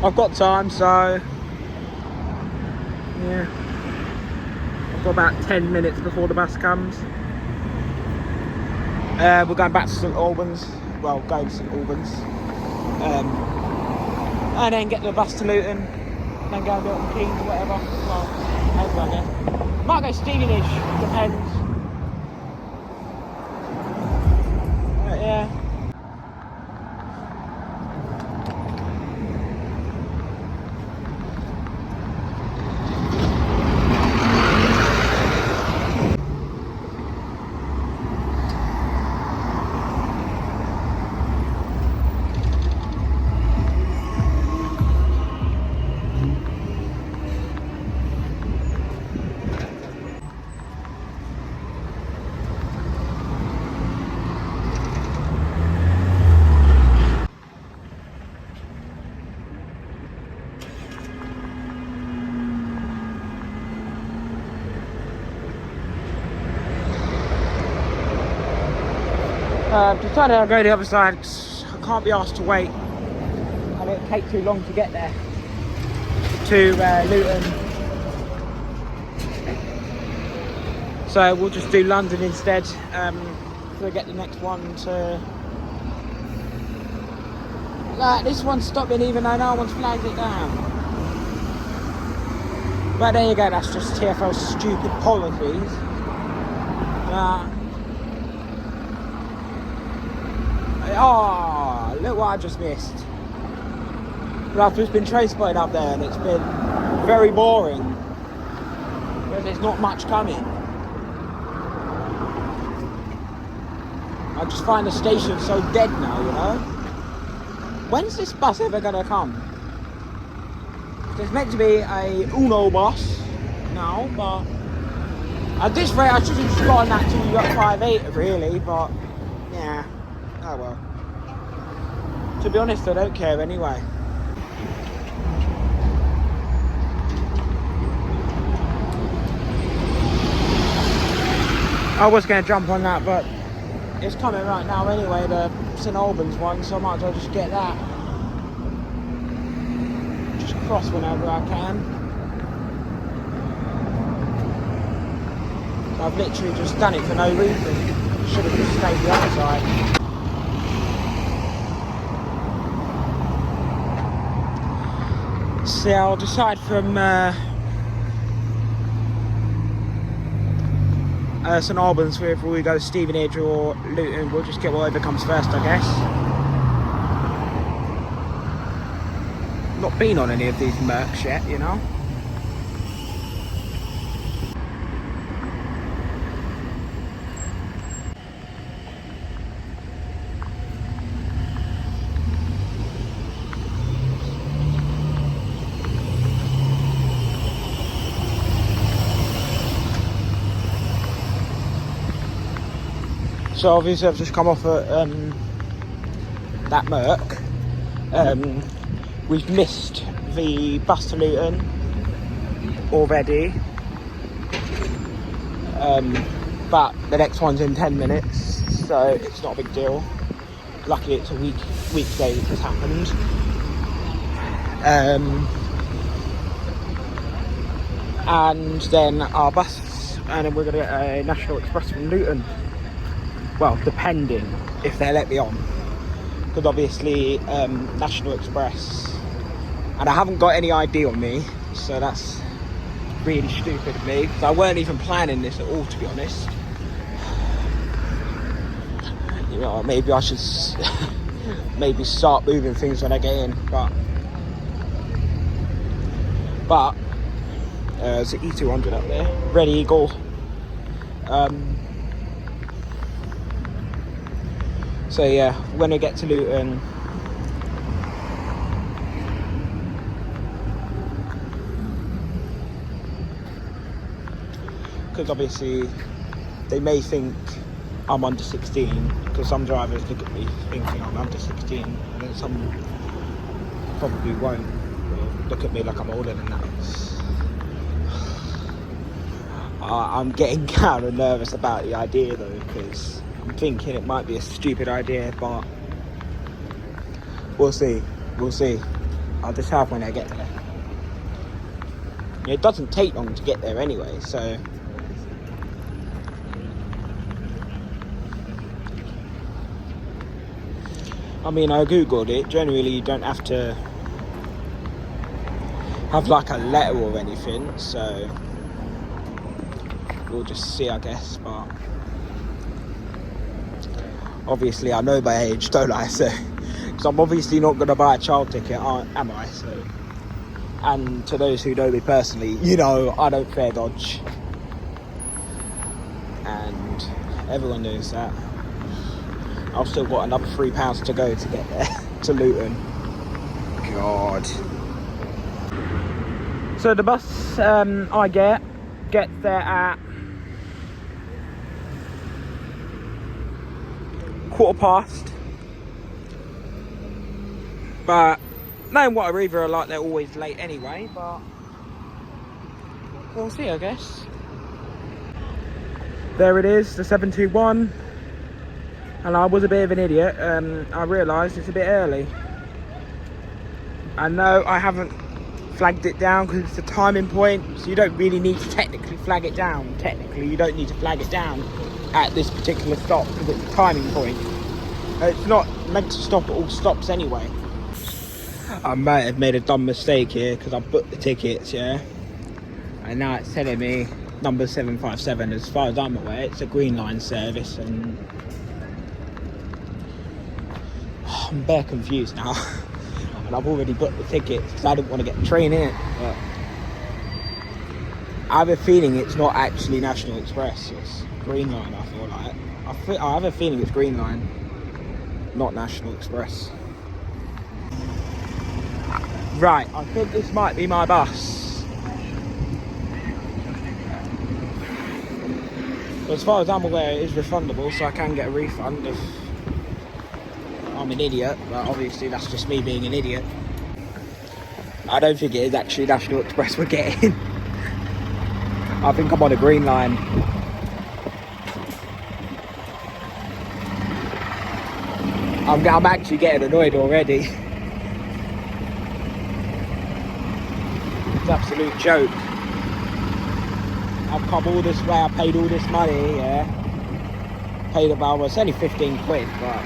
I've got time, so yeah, I've got about 10 minutes before the bus comes. We're going back to St Albans, well, going to St Albans, and then get the bus to Luton, then go to Milton Keynes or whatever. Well, however I get. Might go Stevenage, depends. Yeah. Decided I'll go the other side because I can't be asked to wait and it'll take too long to get there to Luton. So we'll just do London instead. We'll get the next one to... this one's stopping even though no one's flagged it down. But there you go, that's just TfL's stupid policies. Oh, look what I just missed. I've just been trace spotted up there and it's been very boring. There's not much coming. I just find the station so dead now, you know? When's this bus ever gonna come? There's meant to be a Uno bus now, but at this rate I should have just gotten that till you got 5.8 really, but yeah. Oh well. To be honest, I don't care anyway. I was going to jump on that, but it's coming right now anyway, the St Albans one, so I might as well just get that. Just cross whenever I can. I've literally just done it for no reason. Should have just stayed the other side. So I'll decide from St Albans whether we go Stevenage or Luton. We'll just get whatever comes first, I guess. Not been on any of these mercs yet, you know. So obviously I've just come off at that Merc. We've missed the bus to Luton already, but the next one's in 10 minutes, so it's not a big deal. Luckily it's a weekday that has happened. And then our bus, and then we're going to get a National Express from Luton. Well, depending if they let me on, because obviously National Express, and I haven't got any ID on me, so that's really stupid of me, because I weren't even planning this at all, to be honest. You know, maybe I should maybe start moving things when I get in, but there's an E200 up there, Red Eagle. So yeah, when I get to Luton, because obviously they may think I'm under 16, because some drivers look at me thinking I'm under 16, and then some probably won't look at me like I'm older than that. I'm getting kind of nervous about the idea though, because I'm thinking it might be a stupid idea, but we'll see. I'll decide when I get there. It doesn't take long to get there anyway, so... I mean, I googled it. Generally, you don't have to have like a letter or anything, so we'll just see, I guess. But obviously, I know my age, don't I? So, because I'm obviously not going to buy a child ticket, am I? So, and to those who know me personally, you know I don't fare dodge, and everyone knows that. I've still got another £3 to go to get there, to Luton. God. So the bus I gets there at 1:15. But knowing what a Reaver are like, they're always late anyway, but we'll see, I guess. There it is, the 721. And I was a bit of an idiot. I realised it's a bit early. I know I haven't flagged it down because it's a timing point, so you don't really need to technically flag it down. Technically, you don't need to flag it down at this particular stop because it's a timing point. It's not meant to stop at all stops anyway. I might have made a dumb mistake here because I booked the tickets, yeah. And now it's telling me number 757. As far as I'm aware, it's a Green Line service, and I'm bare confused now. And I've already booked the tickets because I didn't want to get the train in. But I have a feeling it's not actually National Express, it's Green Line. I feel like I have a feeling it's Green Line, not National Express. Right, I think this might be my bus. As far as I'm aware, it is refundable, so I can get a refund if I'm an idiot, but obviously that's just me being an idiot. I don't think it is actually National Express we're getting. I think I'm on a Green Line. I'm actually getting annoyed already. It's an absolute joke. I've come all this way, I paid all this money, yeah. Paid about, well, it's only 15 quid, but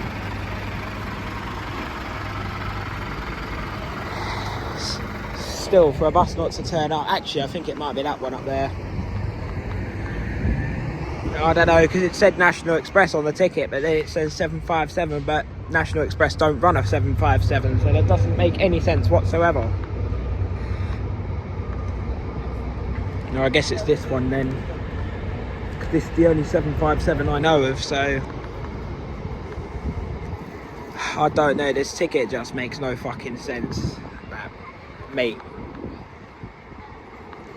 still, for a bus not to turn up. Actually, I think it might be that one up there. I don't know, because it said National Express on the ticket, but then it says 757, but National Express don't run a 757, so that doesn't make any sense whatsoever. No, I guess it's this one then, because this is the only 757 I know of, so I don't know, this ticket just makes no fucking sense. Mate,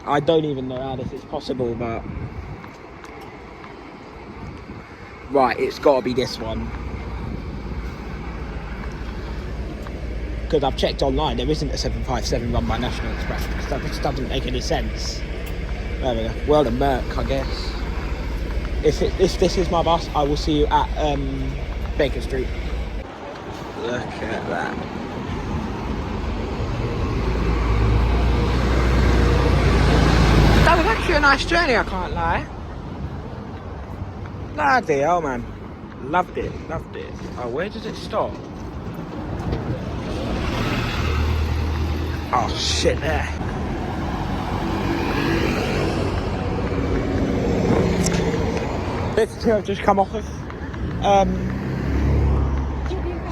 I don't even know how this is possible, but right, it's got to be this one, because I've checked online, there isn't a 757 run by National Express, because that just doesn't make any sense. There we go, well done Merc, I guess. If this is my bus, I will see you at Baker Street. Look at that. That was actually a nice journey, I can't lie. Bloody hell, man. Loved it, loved it. Oh, where does it stop? Oh, shit, there. This two I've just come off of.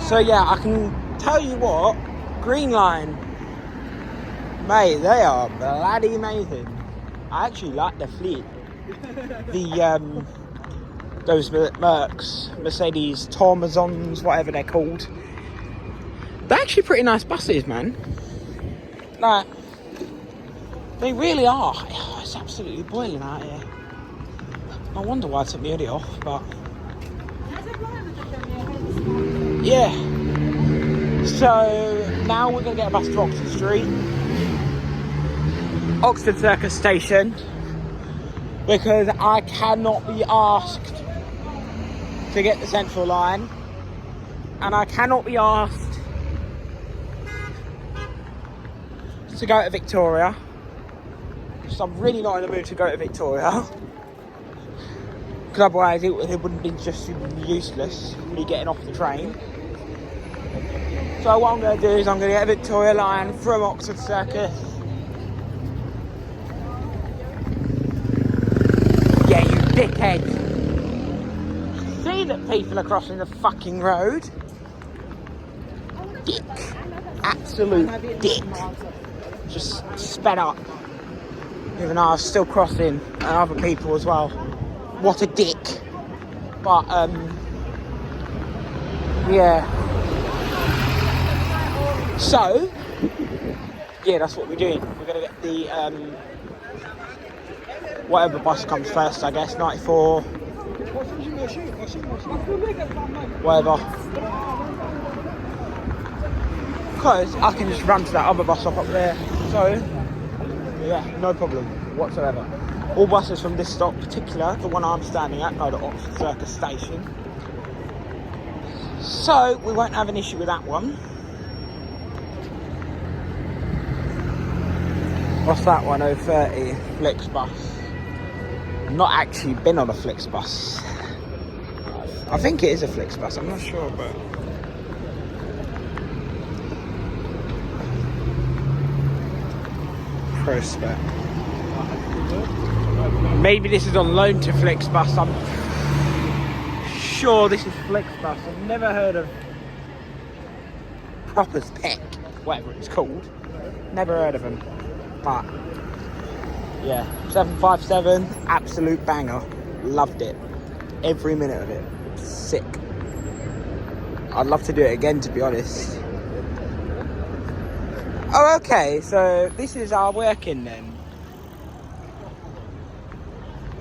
So, yeah, I can tell you what, Green Line, mate, they are bloody amazing. I actually like their fleet. The those Mercs, Mercedes, Tormazons, whatever they're called. They're actually pretty nice buses, man. Like, they really are. Oh, it's absolutely boiling out here. I wonder why I took my hoodie off, but yeah. So now we're gonna get a bus to Oxford Street, Oxford Circus Station, because I cannot be asked to get the Central Line, and I cannot be asked to go to Victoria. So I'm really not in the mood to go to Victoria. Because otherwise it wouldn't be just useless, me getting off the train. So what I'm going to do is I'm going to get a Victoria line from Oxford Circus. Yeah, you dickhead. See that people are crossing the fucking road? Dick. Absolute dick. Just sped up. Even though I was still crossing, and other people as well. What a dick. But, yeah. So, yeah, that's what we're doing. We're going to get the, whatever bus comes first, I guess, 94. Whatever. Because I can just run to that other bus stop up there. So, yeah, no problem whatsoever. All buses from this stop, particular, the one I'm standing at, go to Oxford Circus Station. So, we won't have an issue with that one. What's that one? 030 Flixbus. I've not actually been on a Flixbus. I think it is a Flixbus, I'm not sure, but... Prospect. Maybe this is on loan to Flixbus. I'm sure this is Flixbus. I've never heard of Proper's Peck, whatever it's called. Never heard of them. But yeah, 757, absolute banger. Loved it. Every minute of it. Sick. I'd love to do it again, to be honest. Oh, okay, so this is our working then.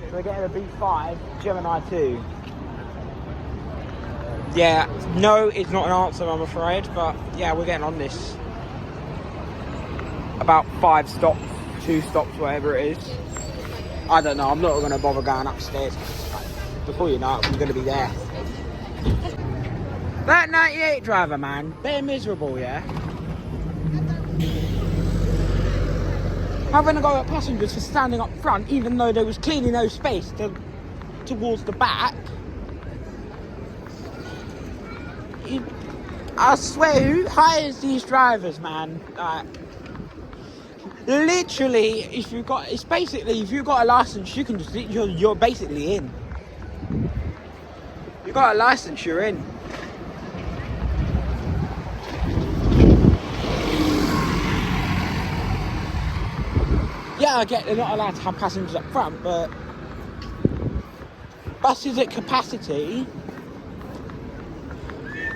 So we're getting a B5, Gemini 2. Yeah, no, it's not an answer, I'm afraid, but yeah, we're getting on this. About 5 stops, 2 stops, whatever it is. I don't know, I'm not going to bother going upstairs. Before you know it, I'm going to be there. That 98 driver, man, they're miserable, yeah? Having a go at passengers for standing up front, even though there was clearly no space towards the back. I swear, who hires these drivers, man? Literally, if you've got a license, you can just you're basically in. You've got a license, you're in. Yeah, I get they're not allowed to have passengers up front, but buses at capacity,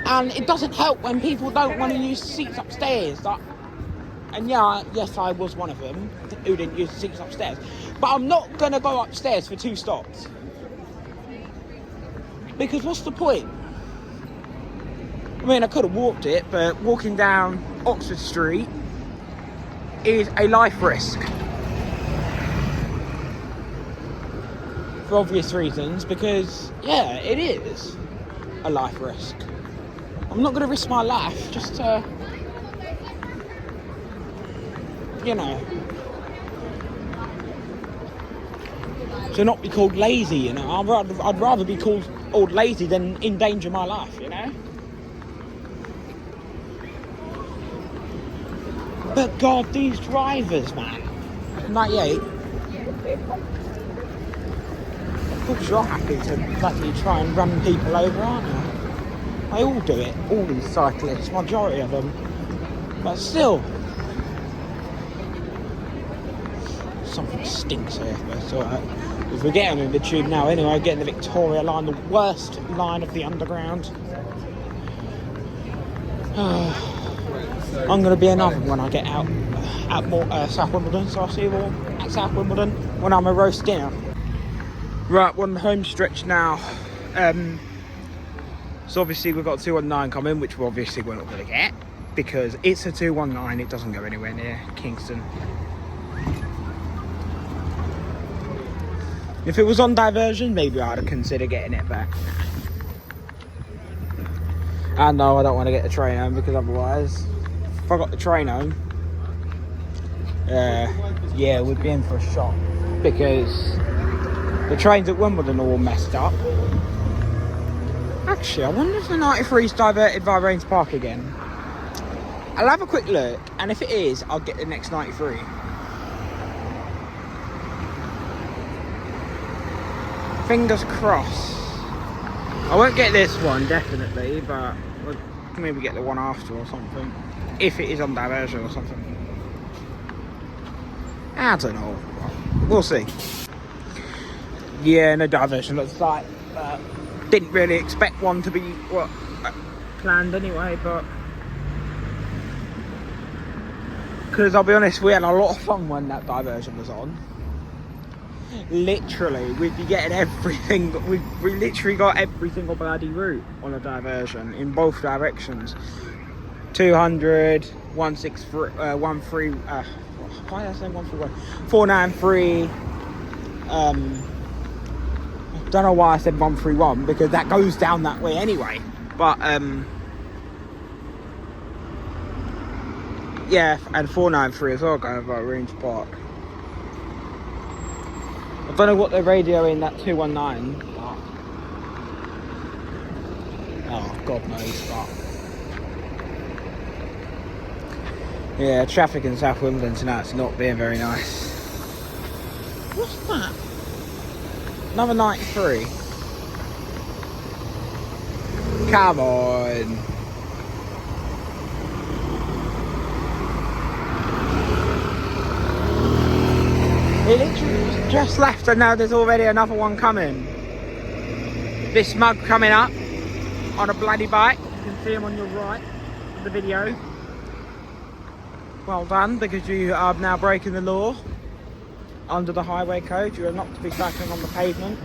and it doesn't help when people don't want to use seats upstairs. And yeah, yes, I was one of them who didn't use the seats upstairs. But I'm not going to go upstairs for 2 stops. Because what's the point? I mean, I could have walked it, but walking down Oxford Street is a life risk. For obvious reasons, because, yeah, it is a life risk. I'm not going to risk my life just to... you know, to not be called lazy, you know. I'd rather be called lazy than endanger my life, you know. But God, these drivers, man. 98. Of course you're happy to bloody try and run people over, aren't you? They all do it, all these cyclists, majority of them. But still, something stinks here, but it's alright. If we're getting in the tube now anyway, getting the Victoria line, the worst line of the underground. I'm going to be another when I get out at South Wimbledon, so I'll see you all at South Wimbledon when I'm a roast dinner. Right, we're on the home stretch now. So obviously we've got 219 coming, which we're obviously we're not going to get, because it's a 219, it doesn't go anywhere near Kingston. If it was on diversion, maybe I'd have considered getting it back. And no, I don't want to get the train home, because otherwise, if I got the train home, Yeah, we'd be in for a shock because the trains at Wimbledon are all messed up. Actually, I wonder if the 93's diverted via Rains Park again. I'll have a quick look, and if it is, I'll get the next 93. Fingers crossed. I won't get this one, definitely, but we'll maybe get the one after or something. If it is on diversion or something. I don't know. We'll see. Yeah, no diversion looks like. Didn't really expect one to be planned anyway, but because I'll be honest, we had a lot of fun when that diversion was on. Literally, we'd be getting everything. We literally got every single bloody route on a diversion in both directions. 200, 163, 13. Why did I say 131? 493. Don't know why I said 131 because that goes down that way anyway. But yeah, and 493 as well going over Range Park. I don't know what they're radioing that 219. But oh, God knows. But yeah, traffic in South Wimbledon tonight's not being very nice. What's that? Another 93. Come on. It literally just left and now there's already another one coming. This mug coming up on a bloody bike. You can see him on your right in the video. Well done, because you are now breaking the law. Under the highway code, you are not to be cycling on the pavement.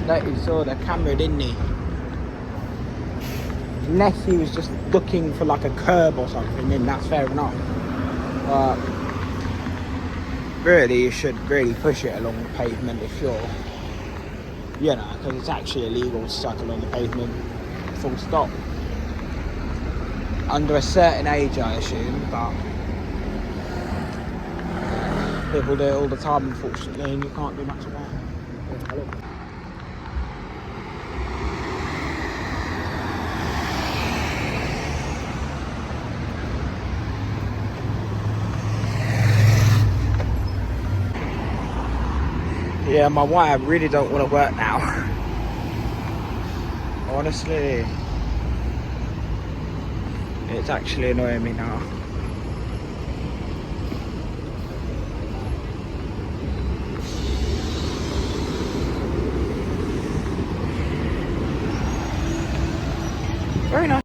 That he saw the camera, didn't he? Unless he was just looking for like a curb or something, then that's fair enough. But really, you should really push it along the pavement if you're, you know, because it's actually illegal to cycle on the pavement. Full stop. Under a certain age, I assume, but people do it all the time, unfortunately, and you can't do much about it. Yeah, my wire really don't want to work now. Honestly, it's actually annoying me now. Very nice.